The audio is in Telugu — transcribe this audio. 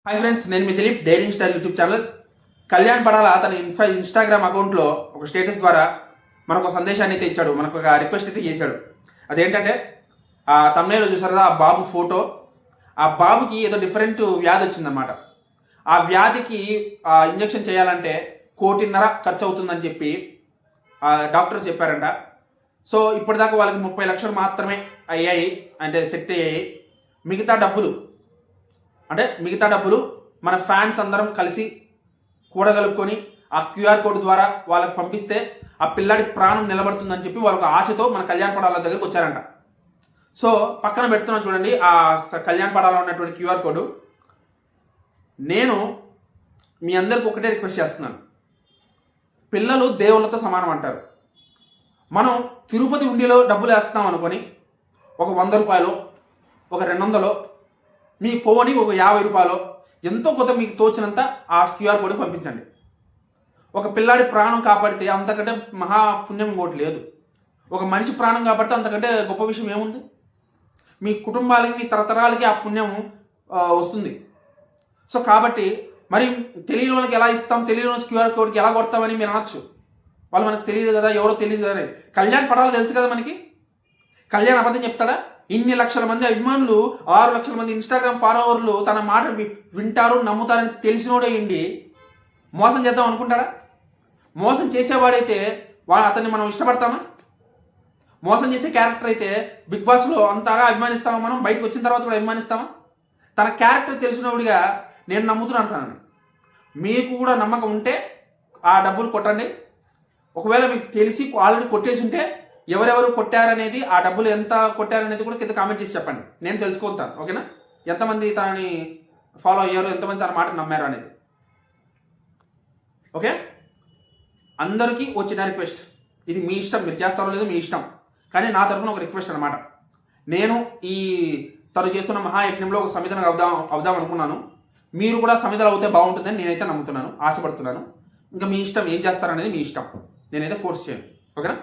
హాయ్ ఫ్రెండ్స్, నేను మీ Dilip daring style YouTube channel. Kalyan Padala తన ఇన్స్టాగ్రామ్ అకౌంట్లో ఒక స్టేటస్ ద్వారా మనకు ఒక సందేశాన్ని అయితే ఇచ్చాడు, మనకు ఒక రిక్వెస్ట్ అయితే చేశాడు. అదేంటంటే ఆ తమ్నేలో చూసారు కదా, ఆ బాబు ఫోటో. ఆ బాబుకి ఏదో డిఫరెంట్ వ్యాధి వచ్చిందనమాట. ఆ వ్యాధికి ఇంజెక్షన్ చేయాలంటే 1.5 కోటి ఖర్చు అవుతుందని చెప్పి డాక్టర్ చెప్పారంట. సో ఇప్పటిదాకా వాళ్ళకి 30 లక్షలు మాత్రమే అయ్యాయి, అంటే సెట్ అయ్యాయి. మిగతా డబ్బులు మన ఫ్యాన్స్ అందరం కలిసి కూడగలుపుకొని ఆ క్యూఆర్ కోడ్ ద్వారా వాళ్ళకి పంపిస్తే ఆ పిల్లాడి ప్రాణం నిలబడుతుందని చెప్పి వాళ్ళకు ఆశతో మన కళ్యాణ్ పడాల దగ్గరికి వచ్చారంట. సో పక్కన పెడుతున్నాను చూడండి, ఆ కళ్యాణ్ పడాలో ఉన్నటువంటి క్యూఆర్ కోడ్. నేను మీ అందరికి ఒకటే రిక్వెస్ట్ చేస్తున్నాను, పిల్లలు దేవుళ్ళతో సమానం అంటారు. మనం తిరుపతి ఉండిలో డబ్బులు వేస్తాం అనుకొని ఒక 100 రూపాయలు, ఒక 200, మీ పోవని ఒక 50 రూపాయలు, ఎంతో కొంత మీకు తోచినంత ఆ క్యూఆర్ కోడ్కి పంపించండి. ఒక పిల్లాడి ప్రాణం కాపాడితే అంతకంటే మహాపుణ్యం ఇంకోటి లేదు. ఒక మనిషి ప్రాణం కాపాడితే అంతకంటే గొప్ప విషయం ఏముంది? మీ కుటుంబాలకి, మీ తరతరాలకి ఆ పుణ్యం వస్తుంది. సో కాబట్టి మరి తెలియని వాళ్ళకి ఎలా ఇస్తాం, తెలియని వాళ్ళకి క్యూఆర్ కోడ్కి ఎలా కొడతామని మీరు అనొచ్చు. వాళ్ళు మనకు తెలియదు కదా, ఎవరో తెలియదు కదా. కళ్యాణ్ పడాలో తెలుసు కదా మనకి. కళ్యాణ్ అబద్ధం చెప్తాడా? ఇన్ని లక్షల మంది అభిమానులు, 6 లక్షల మంది ఇన్స్టాగ్రామ్ ఫాలోవర్లు తన మాట వింటారు, నమ్ముతారని తెలిసినోడే ఇండి మోసం చేద్దాం అనుకుంటాడా? మోసం చేసేవాడైతే అతన్ని మనం ఇష్టపడతామా? మోసం చేసే క్యారెక్టర్ అయితే బిగ్ బాస్లో అంతగా అభిమానిస్తామా? మనం బయటకు వచ్చిన తర్వాత కూడా అభిమానిస్తామా? తన క్యారెక్టర్ తెలిసినోడిగా నేను నమ్ముతున్నా అంటాను. మీకు కూడా నమ్మకం ఉంటే ఆ డబ్బులు కొట్టండి. ఒకవేళ మీకు తెలిసి ఆల్రెడీ కొట్టేసి ఉంటే ఎవరెవరు కొట్టారనేది, ఆ డబ్బులు ఎంత కొట్టారనేది కూడా కింద కామెంట్ చేసి చెప్పండి, నేను తెలుసుకుంటాను. ఓకేనా? ఎంతమంది తనని ఫాలో అయ్యారు, ఎంతమంది తన మాట నమ్మారు అనేది. ఓకే, అందరికీ ఓ చిన్న రిక్వెస్ట్. ఇది మీ ఇష్టం, మీరు చేస్తారో లేదో మీ ఇష్టం, కానీ నా తరఫున ఒక రిక్వెస్ట్ అనమాట. నేను ఈ తను చేస్తున్న మహాయజ్ఞంలో ఒక సమిధన అవుదాం అనుకున్నాను. మీరు కూడా సమిధలు అవుతే బాగుంటుందని నేనైతే నమ్ముతున్నాను, ఆశపడుతున్నాను. ఇంకా మీ ఇష్టం, ఏం చేస్తారనేది మీ ఇష్టం, నేనైతే ఫోర్స్ చేయను. ఓకేనా?